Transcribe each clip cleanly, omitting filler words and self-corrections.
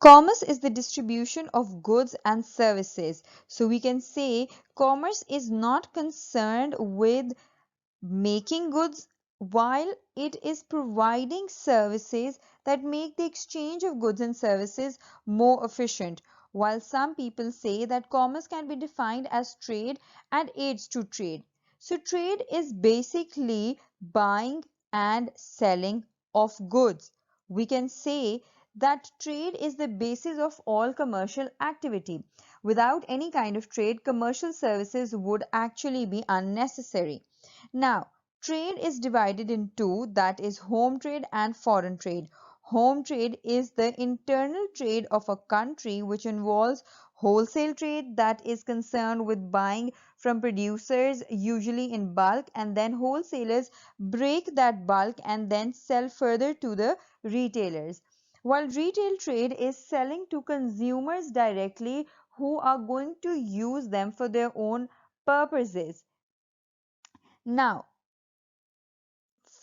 Commerce is the distribution of goods and services. So we can say commerce is not concerned with making goods, while it is providing services that make the exchange of goods and services more efficient. While some people say that commerce can be defined as trade and aids to trade. So trade is basically buying and selling of goods. We can say that trade is the basis of all commercial activity. Without any kind of trade, commercial services would actually be unnecessary. Now, trade is divided in two, that is home trade and foreign trade. Home trade is the internal trade of a country which involves wholesale trade, that is concerned with buying from producers usually in bulk, and then wholesalers break that bulk and then sell further to the retailers. While retail trade is selling to consumers directly who are going to use them for their own purposes. Now,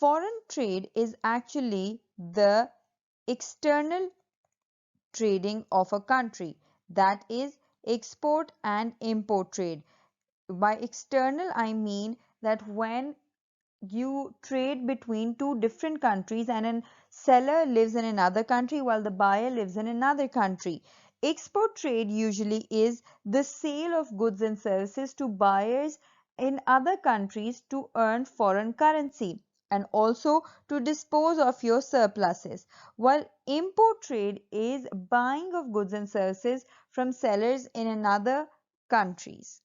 foreign trade is actually the external trading of a country, that is export and import trade. By external, I mean that when you trade between two different countries and a seller lives in another country while the buyer lives in another country. Export trade usually is the sale of goods and services to buyers in other countries to earn foreign currency and also to dispose of your surpluses, while import trade is buying of goods and services from sellers in another countries.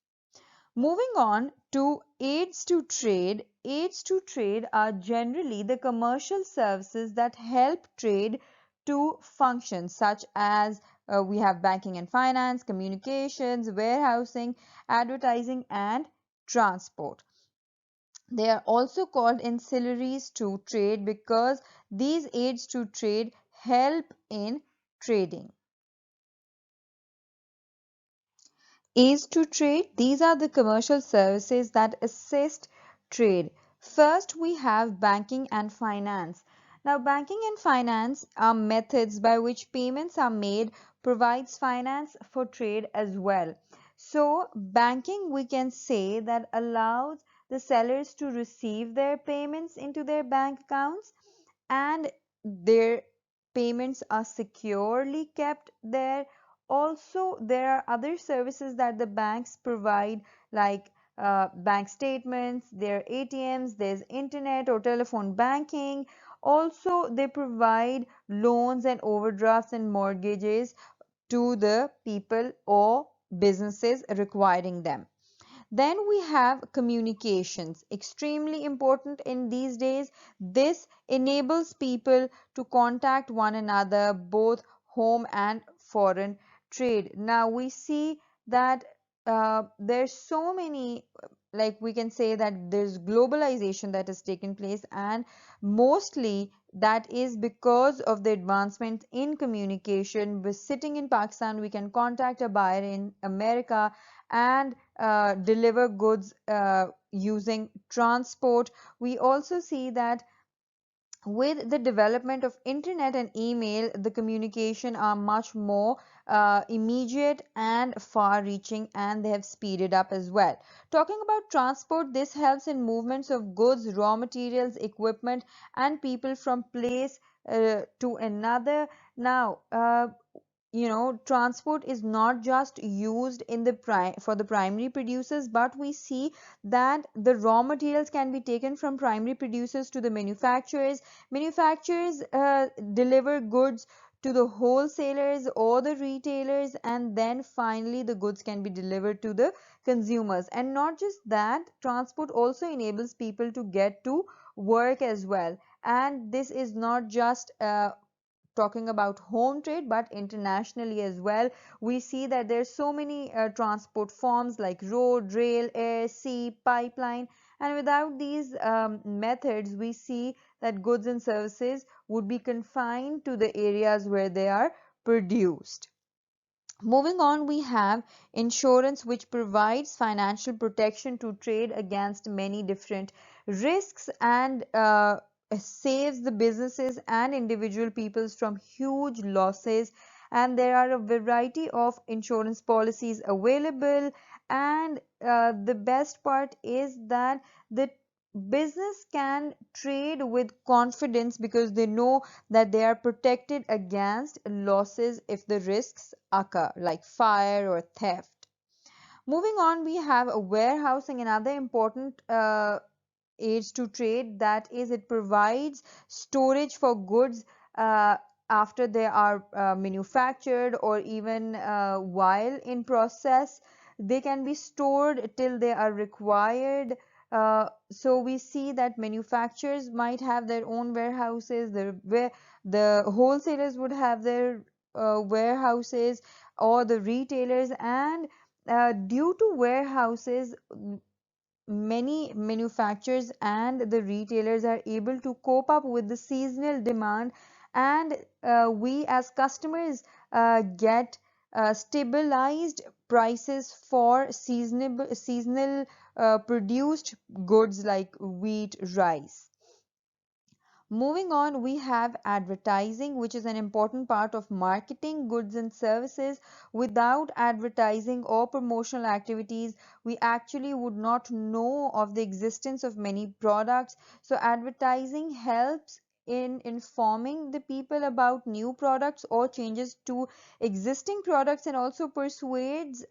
Moving on to aids to trade. Aids to trade are generally the commercial services that help trade to function, such as we have banking and finance, communications, warehousing, advertising, and transport. They are also called ancillaries to trade because these aids to trade help in trading. Aids to trade, these are the commercial services that assist trade. First, we have banking and finance. Now, banking and finance are methods by which payments are made, provides finance for trade as well. So, banking, we can say that allows the sellers to receive their payments into their bank accounts, and their payments are securely kept there. Also, there are other services that the banks provide, like bank statements, their ATMs, there's internet or telephone banking. Also, they provide loans and overdrafts and mortgages to the people or businesses requiring them. Then we have communications, extremely important in these days. This enables people to contact one another, both home and foreign trade. Now we see that there's so many, like we can say that there's globalization that has taken place, and mostly that is because of the advancement in communication. We're sitting in Pakistan, we can contact a buyer in America and deliver goods using transport. We also see that with the development of internet and email, the communication are much more immediate and far reaching, and they have speeded up as well. Talking about transport, this helps in movements of goods, raw materials, equipment, and people from place to another. Now, transport is not just used in the for the primary producers, but we see that the raw materials can be taken from primary producers to the manufacturers. Manufacturers deliver goods to the wholesalers or the retailers, and then finally the goods can be delivered to the consumers. And not just that, transport also enables people to get to work as well. And this is not just talking about home trade, but internationally as well. We see that there's so many transport forms like road, rail, air, sea, pipeline, and without these methods, we see that goods and services would be confined to the areas where they are produced. Moving on, we have insurance, which provides financial protection to trade against many different risks and saves the businesses and individual peoples from huge losses. And there are a variety of insurance policies available, and the best part is that the business can trade with confidence because they know that they are protected against losses if the risks occur, like fire or theft. Moving on, we have a warehousing, another important aids to trade. That is, it provides storage for goods uh, after they are manufactured, or even while in process they can be stored till they are required. So we see that manufacturers might have their own warehouses, where the wholesalers would have their warehouses, or the retailers. And due to warehouses, many manufacturers and the retailers are able to cope up with the seasonal demand, and we as customers get stabilized prices for seasonal produced goods like wheat, rice. Moving on, we have advertising, which is an important part of marketing goods and services. Without advertising or promotional activities, we actually would not know of the existence of many products. So advertising helps in informing the people about new products or changes to existing products, and also persuades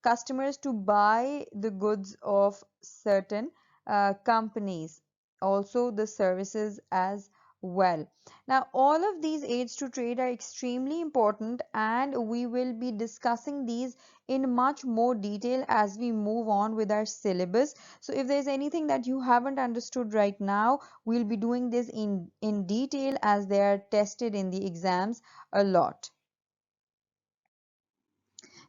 customers to buy the goods of certain companies, also the services as well. Now, all of these aids to trade are extremely important, and we will be discussing these in much more detail as we move on with our syllabus. So if there's anything that you haven't understood right now, we'll be doing this in detail as they are tested in the exams a lot.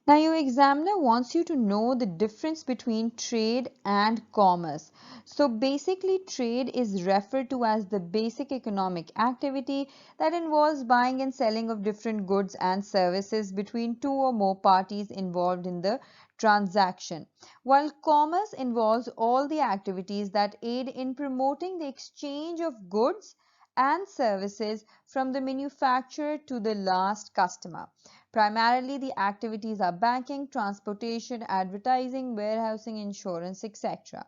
Now, your examiner wants you to know the difference between trade and commerce. So, basically, trade is referred to as the basic economic activity that involves buying and selling of different goods and services between two or more parties involved in the transaction, while commerce involves all the activities that aid in promoting the exchange of goods and services from the manufacturer to the last customer. Primarily, the activities are banking, transportation, advertising, warehousing, insurance, etc.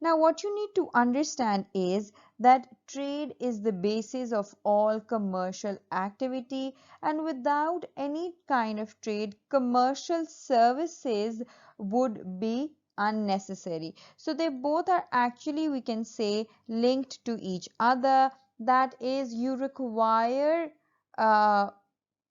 Now, what you need to understand is that trade is the basis of all commercial activity, and without any kind of trade, commercial services would be unnecessary. So, they both are actually, we can say, linked to each other. That is, you require uh,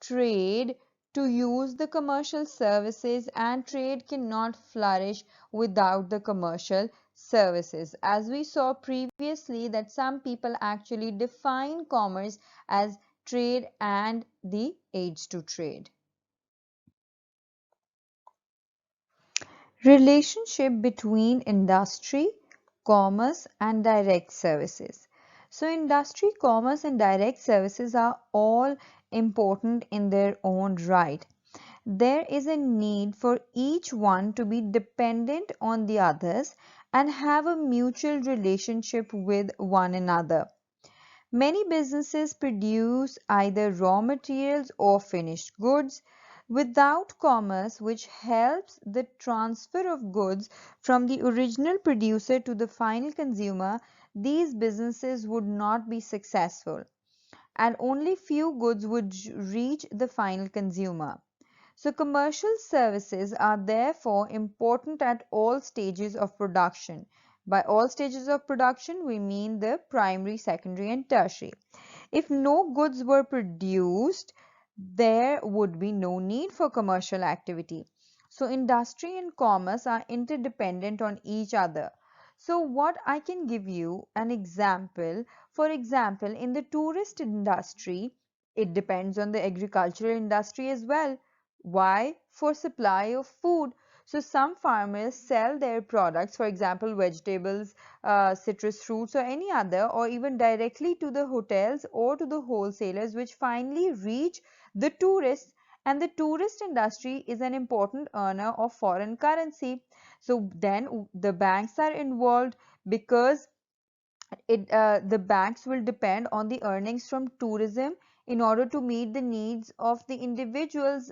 trade to use the commercial services, and trade cannot flourish without the commercial services. As we saw previously, that some people actually define commerce as trade and the aids to trade. Relationship between industry, commerce and direct services. So industry, commerce and direct services are all important in their own right. There is a need for each one to be dependent on the others and have a mutual relationship with one another. Many businesses produce either raw materials or finished goods. Without commerce, which helps the transfer of goods from the original producer to the final consumer, these businesses would not be successful, and only few goods would reach the final consumer. So commercial services are therefore important at all stages of production. By all stages of production, we mean the primary, secondary and tertiary. If no goods were produced, there would be no need for commercial activity. So industry and commerce are interdependent on each other. So what I can give you an example. For example, in the tourist industry, it depends on the agricultural industry as well. Why? For supply of food. So some farmers sell their products, for example, vegetables, citrus fruits or any other, or even directly to the hotels or to the wholesalers, which finally reach the tourists. And the tourist industry is an important earner of foreign currency. So then the banks are involved, because The banks will depend on the earnings from tourism in order to meet the needs of the individuals,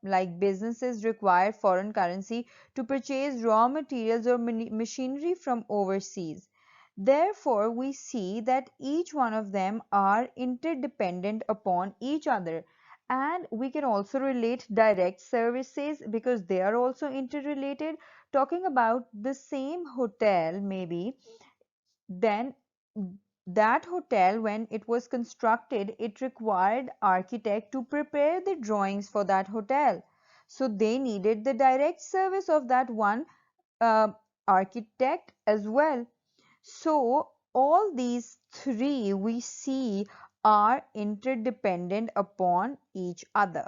like businesses require foreign currency to purchase raw materials or machinery from overseas. Therefore, we see that each one of them are interdependent upon each other. And we can also relate direct services because they are also interrelated. Talking about the same hotel, maybe then that hotel, when it was constructed, it required architect to prepare the drawings for that hotel. So they needed the direct service of that one uh, architect as well. So all these three we see are interdependent upon each other.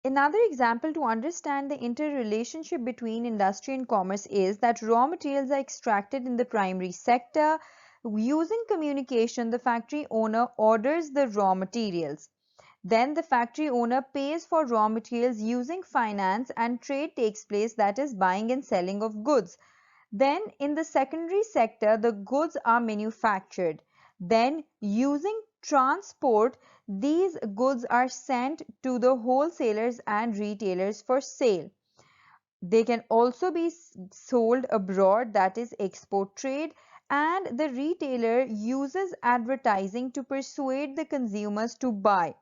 Another example to understand the interrelationship between industry and commerce is that raw materials are extracted in the primary sector. Using communication, the factory owner orders the raw materials. Then the factory owner pays for raw materials using finance, and trade takes place, that is buying and selling of goods. Then in the secondary sector, the goods are manufactured. Then using transport, these goods are sent to the wholesalers and retailers for sale. They can also be sold abroad, that is export trade, and the retailer uses advertising to persuade the consumers to buy,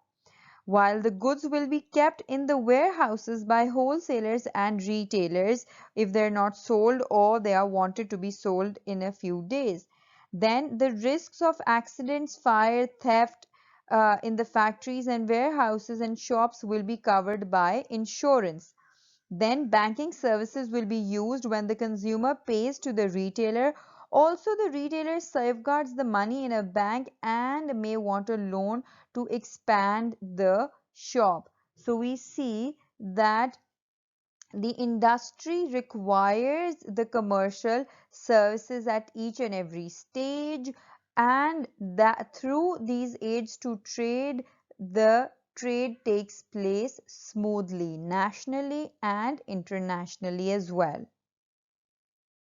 while the goods will be kept in the warehouses by wholesalers and retailers if they're not sold or they are wanted to be sold in a few days. Then the risks of accidents, fire, theft in the factories and warehouses and shops will be covered by insurance. Then banking services will be used when the consumer pays to the retailer. Also, the retailer safeguards the money in a bank and may want a loan to expand the shop. So we see that the industry requires the commercial services at each and every stage, and that through these aids to trade, the trade takes place smoothly nationally and internationally as well.